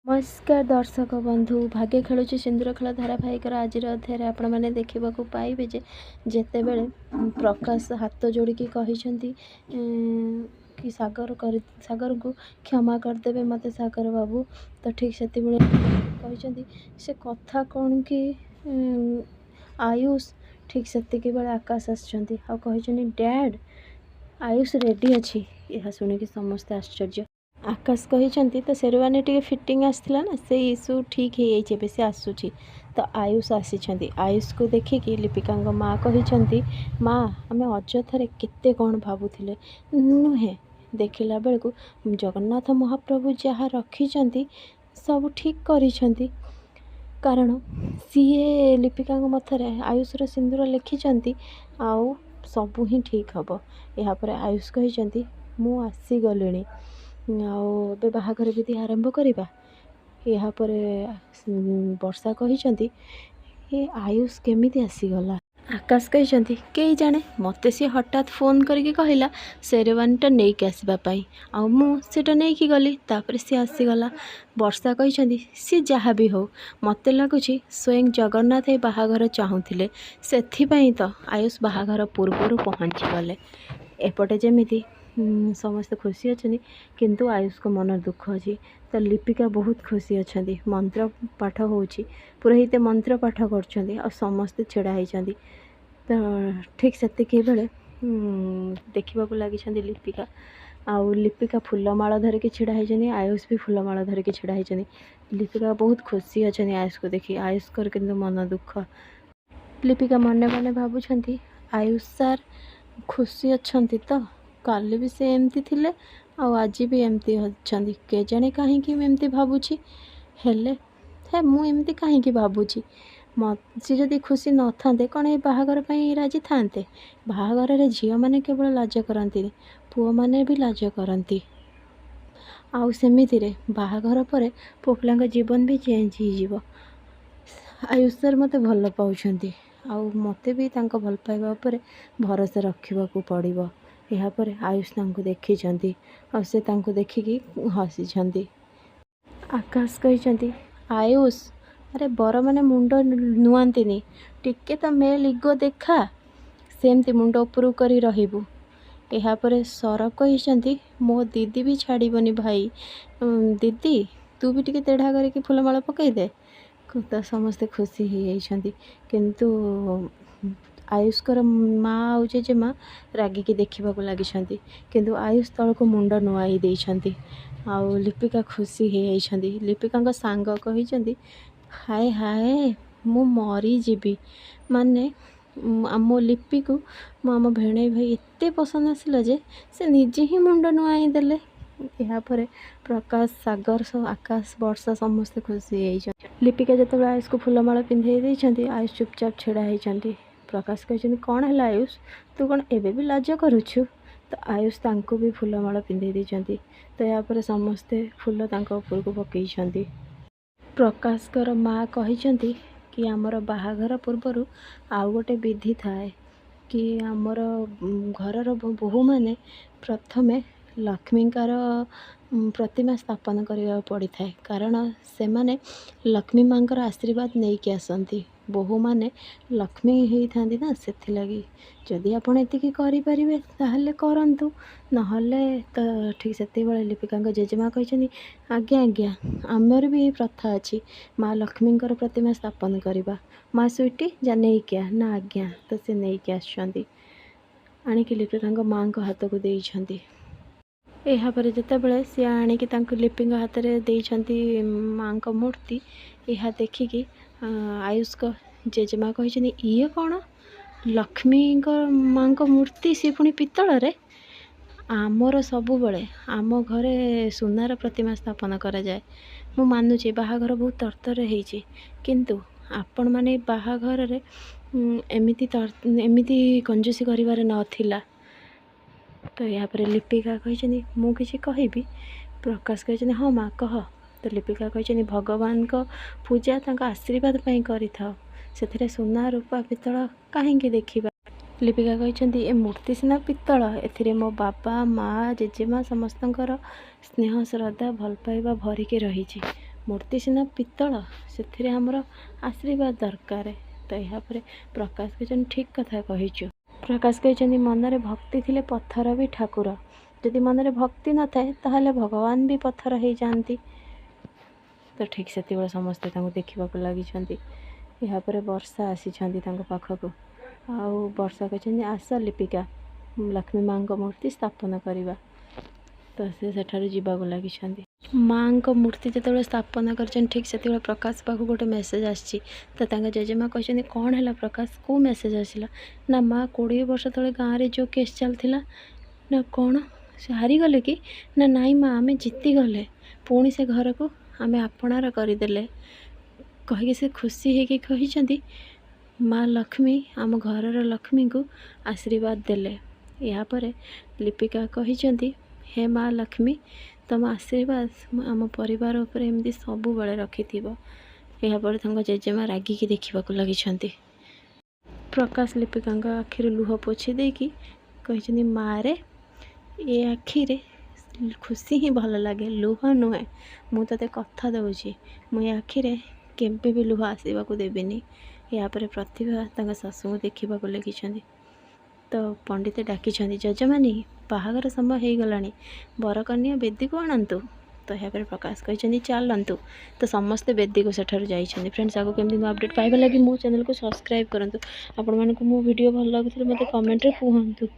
नमस्कार दर्शक बंधु भाग्य खेलुची सिंदूर खेल धारावाहिकर आज अध्याय आपण मैंने देखा पाइबे जेते बेले प्रकाश हाथ जोड़िकी कहते कि सागर को क्षमा करदेवे मत सागर बाबू। तो ठीक से कहते से कथा कौन कि आयुष ठीक से बेले आकाश आसछन्ती डैड आयुष रेडी अच्छी। यह शुणिकी समस्ते आश्चर्य। आकाश कहते तो शेरवानी टी फिटिंग आसला ना से इशू ठीक है से आसूची। तो आयुष आसी आयुष को देखिकी लिपिका माँ कहते माँ आम अजथारे केते कौन भावुले नुहे देखला बेलू जगन्नाथ महाप्रभु जहाँ रखिंट सब ठीक करिसेंती कारण सीए लिपिका मथरे आयुषर सिंदूर लिखिंट आउ सबू ही ठीक हम। यापर आयुष कहते मु आसीगली आबे बाहाघर विधि आरंभ करवा। यापर वर्षा कहते ये आयुष केमिति आसीगला। आकाश कहते कई जाने मत सी हठात फोन करके कहला शेरवानीटा नहीं आसवाई आटा नहीं गली तापर सी आसीगला। वर्षा कहते सी जहाँ भी हो मत लगुच स्वयं जगन्नाथ ये बाहाघर चाहूले से तो आयुष बाहाघर पूर्वर पहुँची गले। एपटे जमीती समस्ते खुशी अच्छा किंतु आयुष को मन दुख अच्छी। तो लिपिका बहुत खुशी अच्छा मंत्र पाठ हो पुरोहित मंत्र पाठ कर समस्ते छेड़ा होती। तो ठीक से बेले देखा लगी लिपिका आउ लिपिका फूलमाला धरिकी छिड़ा होती आयुष भी फूलमाला धरिकी छिड़ा होती। लिपिका बहुत खुशी अच्छा आयुष को देखी आयुष कर किंतु मन दुख। लिपिका मने मने भावुंट आयुष सार खुशी अच्छा तो काली भी से एमती थिले आज भी एमती अच्छा के जाने कहीं एमती भावुची हेले हे मुझे कहीं भावुची सी जदि खुशी न था कौन ये बाहाघर राजी था। बाहाघर रे झील मैंने केवल लाज करती पुओ मैंने भी लाज करती आउ सेमिति रे बाहाघर पर पुओ पिला जीवन भी चेंज हो। आयुष सर मत भल पाँच आउ मत भी भल पाइबा उपर भरोसा रखा पड़ो। यापर आयुष देखी से देखिकी हसी। आकाश कहते आयुष अरे बर मैंने मुंड नुआंती टिके तो मेल इगो देखा सेमती मुंड उपरू करी रहिबू। यापर सर कहते मो दीदी भी छाड़बनी भाई दीदी तू भी टिके तेढ़ा करके फूलमाला पकईदे। तो समस्ते खुशी होती किंतु आयुषकर माँ आउ जेजेमा रागिकी देखा लगी किंतु आयुष तल को मुंड नुआई देइछंती आउ लिपिका खुशी होती। लिपिका सांग कहते हाय हाय मु मरी जीवी माने आम लिपि को आम भेणे भाई एते पसंद आसला जे से निजे ही मुंड नुआई देले। यापर प्रकाश सागर आकाश वर्षा समस्ते खुशी होती। लिपिका जो आयुष को फूलमाला पिंधे देइछंती आयुष चुपचाप छेड़ा होती। प्रकाश कहते कौन है आयुष तू कौन एबे भी लाज करुछु। तो आयुष तांको भी फूलमाला पिंधे देइछंती। तो यापर समस्ते फूल तांको उपर को पकईछंती। प्रकाश कर माँ कहते कि आमर बाहाघर पूर्वर आउ गोटे विधि थाए कि आमर घरर बोहू मैंने प्रथमे लक्ष्मीकार प्रतिमा स्थापन करने पड़ी था कारण से माने लक्ष्मी माँ आशीर्वाद नहीं कि आसती बोहू मैंने लक्ष्मी होता ना से लगी जदि आप करें ताहले करंतु नहले तो ठीक से लिपिका जेजेमा कहते आज्ञा आज्ञा आमर भी प्रथा अच्छी माँ लक्ष्मी प्रतिमा स्थापन करवा माँ स्वीटी जा नहीं क्या ना आज्ञा तो से नहीं कि आणिकी लिपिका माँ हाथ को देइछंती। यापर जितेबाला सी आणिकी लिपि हाथ में देइछंती माँ का मूर्ति यह देखिकी आयुष को जेजेमा कहते ये कौन लक्ष्मी माँ का मूर्ति सी पुणी पितल रे आमर सबु बड़े आम घरे सुनार प्रतिमा स्थापन करा जाए मु मानुची बाहाघर बहुत तरतर होती किंतु आपण माने बाहाघर रे एमिति कंजूसी करिवार नथिला। तो यापर लिपिका कहते मु किछि कहबी। प्रकाश कहते हाँ माँ कह। तो लिपिका कहते भगवान को पूजा तांका आशीर्वाद पई करिथाओ से सुना रूपा पितल कहीं देखा। लिपिका कहते ए मूर्ति सीना पितल ए मो बाबा माँ जेजेमा समस्तंकर स्नेह श्रद्धा भल पाइबा भरिकी रही मूर्ति सीना पित्तल से आमर आशीर्वाद दरकार। तो यहाँ पर प्रकाश कहते ठीक कथा कहीचु। प्रकाश कहते मनरे भक्ति थिले पत्थर भी ठाकुर, जदि मनरे भक्ति न थाए ताहले भगवान भी पत्थर हो जाती। तो ठीक से समस्ते देखा लगी। यहाँ पर वर्षा आसी पाखक आउ वर्षा कहते आस लिपिका लक्ष्मी माँ को मूर्ति स्थापन करवा। तो से जावाक लगी। माँ को मूर्ति जो स्थापन कर ठीक से प्रकाश पाक गोटे मेसेज आसी। तो जेजेमा कहते कौन है प्रकाश को मेसेज आसला ना माँ 20 वर्ष तले गाँव में जो केस चलता ना कौन से हारीगले कि ना नाई माँ आम जीति गले पुणी से घर को आम आपणार करदे कहीकि से खुशी है कि माँ लक्ष्मी आम घर लक्ष्मी को आशीर्वाद देले। यहाँ पर लिपिका कहते हे माँ लक्ष्मी तुम आशीर्वाद आम परिवार उपर एमती सब बेले रखि। यहाँ पर जेजेमा रागिकी देखा लगी। प्रकाश लिपिका आखिर लुह पोछि देकी कहते माँ रे ये आखिरे खुशी ही भल लगे, लुह नुहे। मु ते कथा दूची मुझे आखिरे केबे भी लुह आसवा को देविनी। यहाँ पर प्रतिभा शाशु को देखा लगी। तो पंडित डाकी जजमानी बाहागर समय हो गला बरकन्या बेदी को आणतु। तो यहाँ पर प्रकाश कहते चलतु। तो समस्ते बेदी को सेठार जाइछन्ति। फ्रेंड्स आगो केमती नुआ अपडेट पाइबा लगी मो चैनल को सब्सक्राइब करंतु। आपण मानकु मो वीडियो भल लागुथिले मते कमेंट रे कहंतु।